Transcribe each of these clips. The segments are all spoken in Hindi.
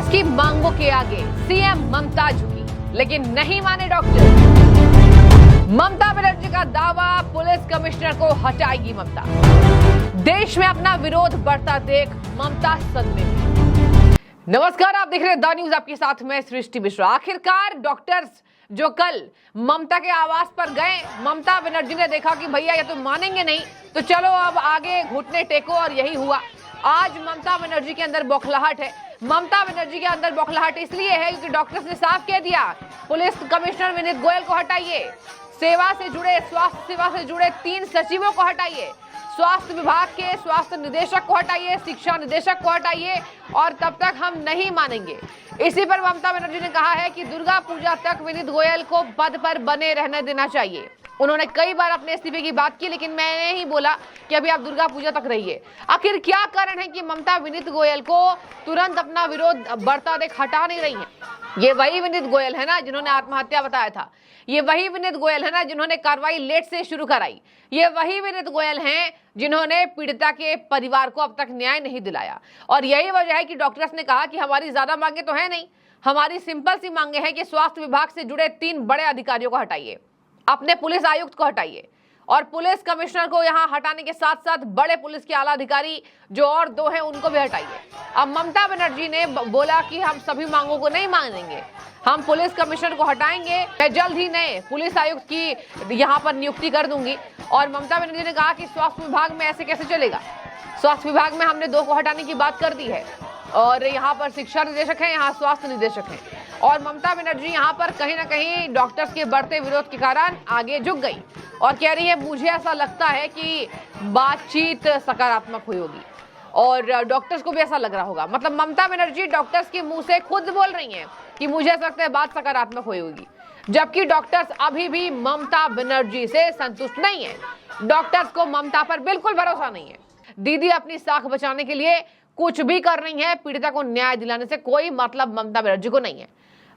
डॉक्टर्स की मांगों के आगे सीएम ममता झुकी, लेकिन नहीं माने डॉक्टर। ममता बनर्जी का दावा, पुलिस कमिश्नर को हटाएगी ममता। देश में अपना विरोध बढ़ता देख ममता सदमे में। नमस्कार, आप देख रहे हैं द न्यूज, आपके साथ मैं सृष्टि मिश्रा। आखिरकार डॉक्टर्स जो कल ममता के आवास पर गए, ममता बनर्जी ने देखा कि भैया ये तो मानेंगे नहीं, तो चलो अब आगे घुटने टेको, और यही हुआ। आज ममता बनर्जी के अंदर बौखलाहट है। ममता बनर्जी के अंदर बौखलाहट इसलिए है क्योंकि डॉक्टर्स ने साफ कह दिया, पुलिस कमिश्नर विनीत गोयल को हटाइए, सेवा से जुड़े, स्वास्थ्य सेवा से जुड़े 3 सचिवों को हटाइए, स्वास्थ्य विभाग के स्वास्थ्य निदेशक को हटाइए, शिक्षा निदेशक को हटाइए, और तब तक हम नहीं मानेंगे। इसी पर ममता बनर्जी ने कहा है कि दुर्गा पूजा तक विनीत गोयल को पद पर बने रहने देना चाहिए। उन्होंने कई बार अपने इस्तीफे की बात की, लेकिन मैंने ही बोला कि अभी आप दुर्गा पूजा तक रहिए। आखिर क्या कारण है कि ममता विनीत गोयल को तुरंत अपना विरोध बढ़ता देख हटा नहीं रही है? ये वही विनीत गोयल है ना जिन्होंने आत्महत्या बताया था। ये वही विनीत गोयल है ना जिन्होंने कार्रवाई लेट से शुरू कराई। ये वही विनीत गोयल हैं जिन्होंने पीड़िता के परिवार को अब तक न्याय नहीं दिलाया। और यही वजह है कि डॉक्टर्स ने कहा कि हमारी ज्यादा मांगे तो है नहीं, हमारी सिंपल सी मांगे हैं कि स्वास्थ्य विभाग से जुड़े 3 बड़े अधिकारियों को हटाइए, अपने पुलिस आयुक्त को हटाइए, और पुलिस कमिश्नर को यहां हटाने के साथ साथ बड़े पुलिस के आला अधिकारी जो और 2 हैं उनको भी हटाइए। अब ममता बनर्जी ने बोला कि हम सभी मांगों को नहीं मानेंगे, हम पुलिस कमिश्नर को हटाएंगे, मैं जल्द ही नए पुलिस आयुक्त की यहां पर नियुक्ति कर दूंगी। और ममता बनर्जी ने कहा कि स्वास्थ्य विभाग में ऐसे कैसे चलेगा, स्वास्थ्य विभाग में हमने 2 को हटाने की बात कर दी है, और यहाँ पर शिक्षा निदेशक है, यहाँ स्वास्थ्य निदेशक है। और ममता बनर्जी यहाँ पर कहीं ना कहीं डॉक्टर्स के बढ़ते विरोध के कारण आगे झुक गई और कह रही है, मुझे ऐसा लगता है कि बातचीत सकारात्मक हुई होगी, और डॉक्टर्स को भी ऐसा लग रहा होगा। मतलब ममता बनर्जी डॉक्टर्स के मुंह से खुद बोल रही हैं कि मुझे ऐसा लगता है बात सकारात्मक हुई होगी, जबकि डॉक्टर्स अभी भी ममता बनर्जी से संतुष्ट नहीं है। डॉक्टर्स को ममता पर बिल्कुल भरोसा नहीं है। दीदी अपनी साख बचाने के लिए कुछ भी कर रही है, पीड़िता को न्याय दिलाने से कोई मतलब ममता बनर्जी को नहीं है।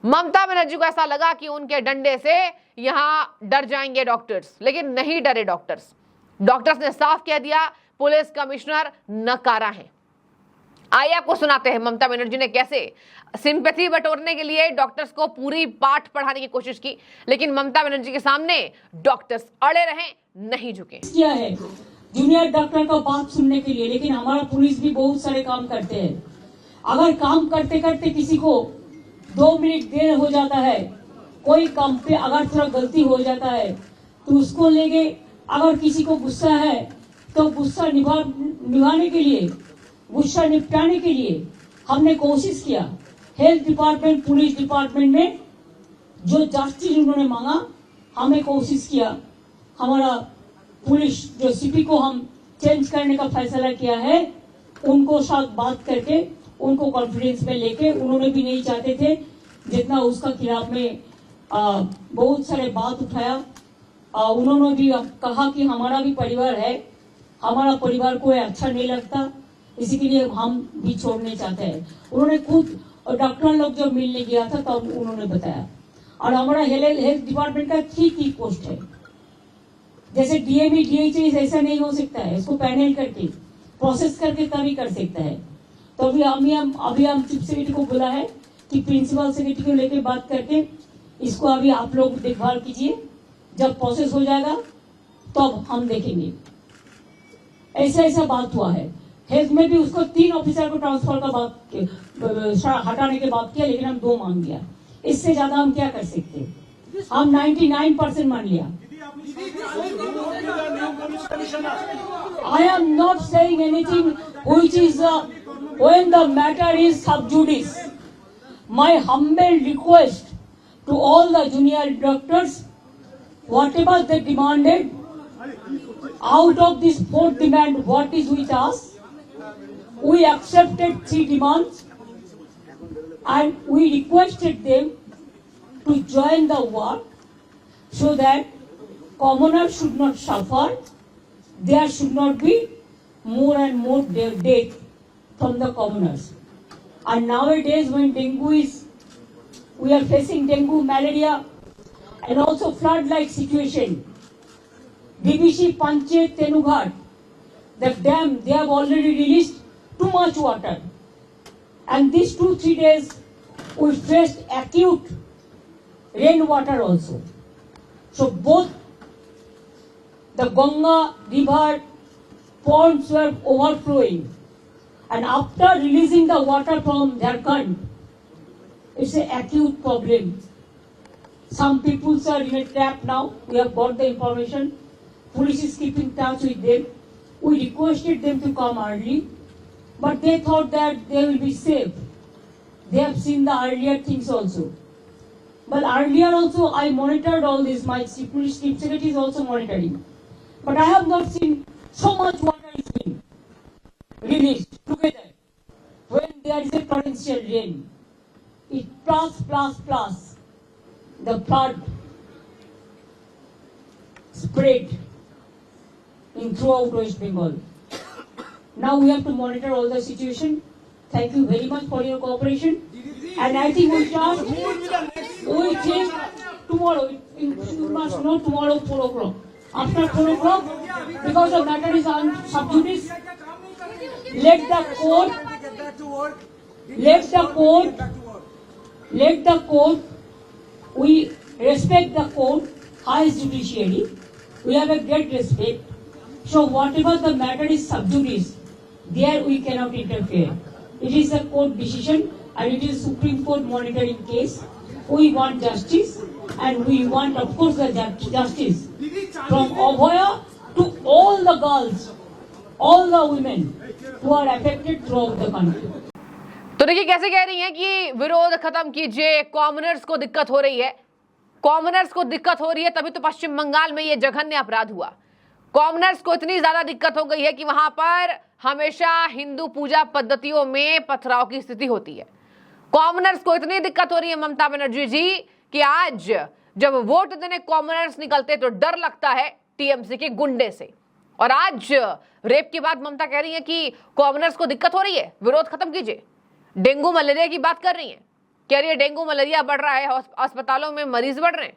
ममता बनर्जी को ऐसा लगा कि उनके डंडे से यहां डर जाएंगे डॉक्टर्स, लेकिन नहीं डरे डॉक्टर्स। डॉक्टर्स ने साफ कह दिया, पुलिस कमिश्नर नकारा है। आइए आपको सुनाते हैं ममता बनर्जी ने कैसे सिंपैथी बटोरने के लिए डॉक्टर्स को पूरी पाठ पढ़ाने की कोशिश की, लेकिन ममता बनर्जी के सामने डॉक्टर्स अड़े रहे, नहीं झुके। क्या है जूनियर डॉक्टर का बात सुनने के लिए, लेकिन हमारा पुलिस भी बहुत सारे काम करते हैं। अगर काम करते करते किसी को 2 मिनट देर हो जाता है, कोई काम पे अगर थोड़ा गलती हो जाता है तो उसको लेके, अगर किसी को गुस्सा है तो गुस्सा निभाने के लिए, गुस्सा निपटाने के लिए हमने कोशिश किया। हेल्थ डिपार्टमेंट, पुलिस डिपार्टमेंट में जो जस्टिस उन्होंने मांगा, हमें कोशिश किया। हमारा पुलिस जो सीपी को हम चेंज करने का फैसला किया है, उनको साथ बात करके उनको कॉन्फिडेंस में लेके, उन्होंने भी नहीं चाहते थे जितना उसका खिलाफ में बहुत सारे बात उठाया। उन्होंने भी कहा कि हमारा भी परिवार है, हमारा परिवार को अच्छा नहीं लगता, इसी के लिए हम भी छोड़ने चाहते हैं। उन्होंने खुद डॉक्टर लोग जब मिलने गया था तब उन्होंने बताया। और हमारा हेल्थ डिपार्टमेंट का 3 पोस्ट है, जैसे डीएमई डीएचए ऐसा नहीं हो सकता है, इसको पैनल करके प्रोसेस करके तभी कर सकता है। तो अभी हम चीफ सेक्रेटरी को बोला है कि प्रिंसिपल सेक्रेटरी को लेकर बात करके इसको अभी आप लोग देखभाल कीजिए, जब प्रोसेस हो जाएगा तब हम देखेंगे। ऐसा बात हुआ है। हेल्थ में भी उसको 3 ऑफिसर को ट्रांसफर का बात हटाने के बात किया, लेकिन हम 2 मांग लिया। इससे ज्यादा हम क्या कर सकते हैं? हम 99% मान लिया। I am not saying anything which is when the matter is sub judice. My humble request to all the junior doctors, whatever they demanded, out of this 4th demand, what is with us, we accepted 3 demands and we requested them to join the work so that commoners should not suffer, there should not be more and more death from the commoners. And nowadays when we are facing dengue, malaria and also flood-like situation. BBC Panchayat Tenughat, the dam, they have already released too much water. And these 2-3 days we faced acute rainwater also. So both the Ganga river ponds were overflowing, and after releasing the water from Jharkhand, it's an acute problem. Some people are in a trap now. We have got the information. Police is keeping touch with them. We requested them to come early, but they thought that they will be safe. They have seen the earlier things also. But earlier also I monitored all this. My police chief secretary is also monitoring. But I have not seen so much water is being released together. When there is a torrential rain, it plus, the flood spread in throughout West Bengal. Now we have to monitor all the situation. Thank you very much for your cooperation. And I think we will change tomorrow. You must know tomorrow 4 o'clock. After 4 o'clock, because the matter is on sub judice, let the court, we respect the court, highest judiciary. We have a great respect. So whatever the matter is sub judice, there we cannot interfere. It is a court decision and it is Supreme Court monitoring case. We want justice and we want, of course, the justice from Abhaya to all the girls, all the women who are affected throughout the country. तो देखिए कैसे कह रही हैं कि विरोध खत्म कीजिए, कॉमनर्स को दिक्कत हो रही है। कॉमनर्स को दिक्कत हो रही है तभी तो पश्चिम बंगाल में ये जघन्य अपराध हुआ। कॉमनर्स को इतनी ज्यादा दिक्कत हो गई है कि वहां पर हमेशा हिंदू पूजा पद्धतियों में पथराव की स्थिति होती है। कॉमनर्स को इतनी दिक्कत हो रही है ममता बनर्जी जी कि आज जब वोट देने कॉमनर्स निकलते तो डर लगता है टीएमसी के गुंडे से। और आज रेप के बाद ममता कह रही है कि कॉमनर्स को दिक्कत हो रही है, विरोध खत्म कीजिए। डेंगू मलेरिया की बात कर रही है, कह रही है डेंगू मलेरिया बढ़ रहा है, अस्पतालों में मरीज बढ़ रहे हैं,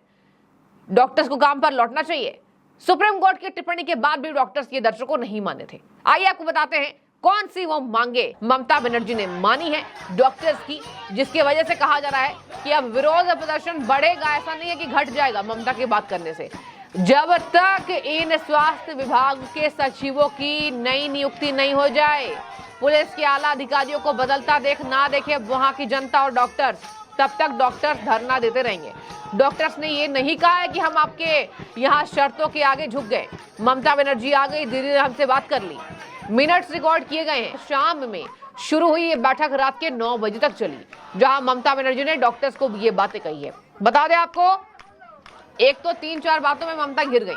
डॉक्टर्स को काम पर लौटना चाहिए। सुप्रीम कोर्ट की टिप्पणी के बाद भी डॉक्टर्स ये दर्शकों को नहीं माने थे। आइए आपको बताते हैं कौन सी वो मांगे ममता बनर्जी ने मानी है डॉक्टर्स की, जिसकी वजह से कहा जा रहा है कि अब विरोध प्रदर्शन बढ़ेगा। ऐसा नहीं है कि घट जाएगा ममता की बात करने से। जब तक इन स्वास्थ्य विभाग के सचिवों की नई नियुक्ति नहीं हो जाए, पुलिस के आला अधिकारियों को बदलता ना देखे वहां की जनता और डॉक्टर्स, तब तक डॉक्टर्स धरना देते रहेंगे। डॉक्टर्स ने ये नहीं कहा है कि हम आपके यहाँ शर्तों के आगे झुक गए। ममता बनर्जी आ गई, धीरे हमसे बात कर ली, मिनट्स रिकॉर्ड किए गए हैं। शाम में शुरू हुई ये बैठक रात के 9 बजे तक चली, जहां ममता बनर्जी ने डॉक्टर्स को ये बातें कही है। बता दें आपको, एक तो 3-4 बातों में ममता घिर गई।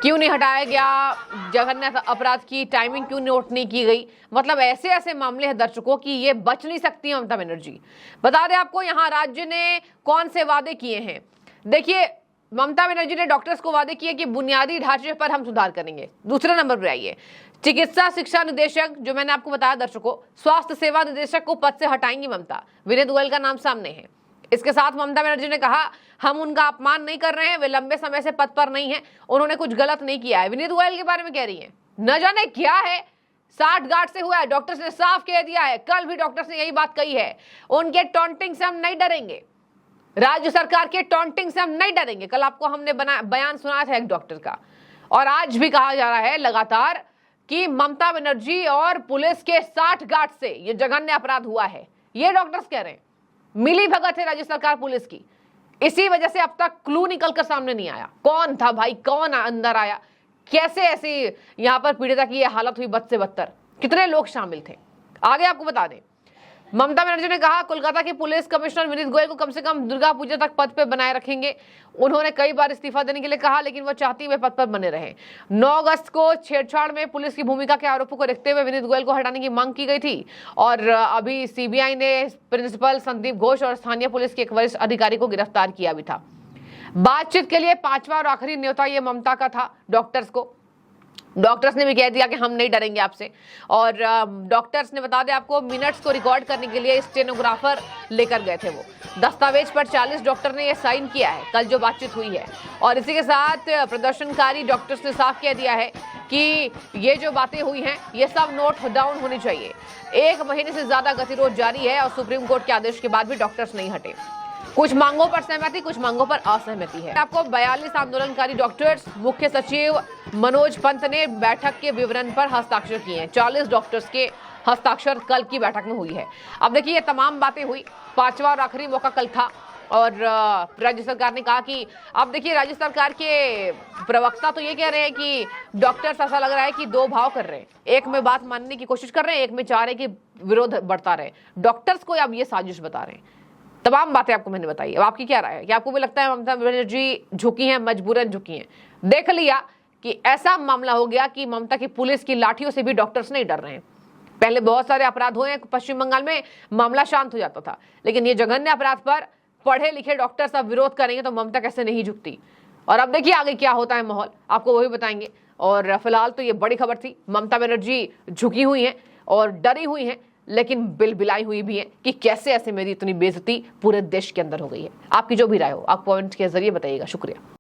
क्यों नहीं हटाया गया जघन्य अपराध की टाइमिंग, क्यों नोट नहीं की गई, मतलब ऐसे ऐसे मामले हैं दर्शकों की ये बच नहीं सकती है ममता बनर्जी। बता दें आपको यहाँ राज्य ने कौन से वादे किए हैं। देखिए ममता बनर्जी ने डॉक्टर्स को वादे किए कि बुनियादी ढांचे पर हम सुधार करेंगे। दूसरे नंबर पर आइए, चिकित्सा शिक्षा निदेशक, जो मैंने आपको बताया दर्शकों, स्वास्थ्य सेवा निदेशक को पद से हटाएंगी ममता। विनीत गोयल का नाम सामने है। इसके साथ ममता बनर्जी ने कहा हम उनका अपमान नहीं कर रहे हैं, वे लंबे समय से पद पर नहीं है, उन्होंने कुछ गलत नहीं किया है। विनीत गोयल के बारे में कह रही है न जाने क्या है, 60 गार्ड से हुआ है। डॉक्टर्स ने साफ कह दिया है, कल भी डॉक्टर्स ने यही बात कही है, उनके टॉन्टिंग से हम नहीं डरेंगे, राज्य सरकार के टॉन्टिंग से हम नहीं डरेंगे। कल आपको हमने बयान सुनाया था एक डॉक्टर का। और आज भी कहा जा रहा है लगातार कि ममता बनर्जी और पुलिस के 60 गार्ड से ये जघन्य अपराध हुआ है। ये डॉक्टर्स कह रहे हैं मिली भगत है राज्य सरकार पुलिस की। इसी वजह से अब तक क्लू निकलकर सामने नहीं आया, कौन था भाई, कौन अंदर आया, कैसे ऐसी यहां पर पीड़िता की यह हालत हुई, बद से बदतर, कितने लोग शामिल थे। आगे आपको बता दें, ममता बनर्जी ने कहा कोलकाता के पुलिस कमिश्नर विनीत गोयल को कम से कम दुर्गा पूजा तक पद पर बनाए रखेंगे। उन्होंने कई बार इस्तीफा देने के लिए कहा, लेकिन वो चाहती वे पद पर बने रहे। 9 अगस्त को छेड़छाड़ में पुलिस की भूमिका के आरोपों को देखते हुए विनीत गोयल को हटाने की मांग की गई थी। और अभी सीबीआई ने प्रिंसिपल संदीप घोष और स्थानीय पुलिस के एक वरिष्ठ अधिकारी को गिरफ्तार किया भी था। बातचीत के लिए 5वां और आखिरी न्योता ये ममता का था डॉक्टर्स को। डॉक्टर्स ने भी कह दिया कि हम नहीं डरेंगे आपसे। और डॉक्टर्स ने बता दें आपको, मिनट्स को रिकॉर्ड करने के लिए स्टेनोग्राफर लेकर गए थे वो। दस्तावेज पर 40 डॉक्टर ने यह साइन किया है, कल जो बातचीत हुई है। और इसी के साथ प्रदर्शनकारी डॉक्टर्स ने साफ कह दिया है कि ये जो बातें हुई हैं ये सब नोट डाउन होनी चाहिए। 1 महीने से ज्यादा गतिरोध जारी है और सुप्रीम कोर्ट के आदेश के बाद भी डॉक्टर्स नहीं हटे। कुछ मांगों पर सहमति, कुछ मांगों पर असहमति है। आपको 42 आंदोलनकारी डॉक्टर्स, मुख्य सचिव मनोज पंत ने बैठक के विवरण पर हस्ताक्षर किए हैं। 40 डॉक्टर्स के हस्ताक्षर कल की बैठक में हुई है। अब देखिए ये तमाम बातें हुई, 5वां और आखिरी मौका कल था और राज्य सरकार ने कहा कि अब देखिए राज्य सरकार के प्रवक्ता तो ये कह रहे हैं कि डॉक्टर्स ऐसा लग रहा है कि 2 भाव कर रहे हैं, एक में बात मानने की कोशिश कर रहे हैं, एक में चाह रहे हैं कि विरोध बढ़ता रहे। डॉक्टर्स को अब ये साजिश बता रहे हैं। तमाम बातें आपको मैंने बताई। अब आपकी क्या राय है? क्या आपको भी लगता है ममता बनर्जी झुकी हैं, मजबूरन झुकी हैं? देख लिया कि ऐसा मामला हो गया कि ममता की पुलिस की लाठियों से भी डॉक्टर्स नहीं डर रहे हैं। पहले बहुत सारे अपराध हुए हैं पश्चिम बंगाल में, मामला शांत हो जाता था, लेकिन ये जघन्य अपराध पर पढ़े लिखे डॉक्टर्स अब विरोध करेंगे तो ममता कैसे नहीं झुकती। और अब देखिए आगे क्या होता है माहौल, आपको वही बताएंगे। और फिलहाल तो ये बड़ी खबर थी, ममता बनर्जी झुकी हुई हैं और डरी हुई हैं, लेकिन बिलबिलाई हुई भी है कि कैसे ऐसे मेरी इतनी बेइज्जती पूरे देश के अंदर हो गई है। आपकी जो भी राय हो आप कमेंट के जरिए बताइएगा। शुक्रिया।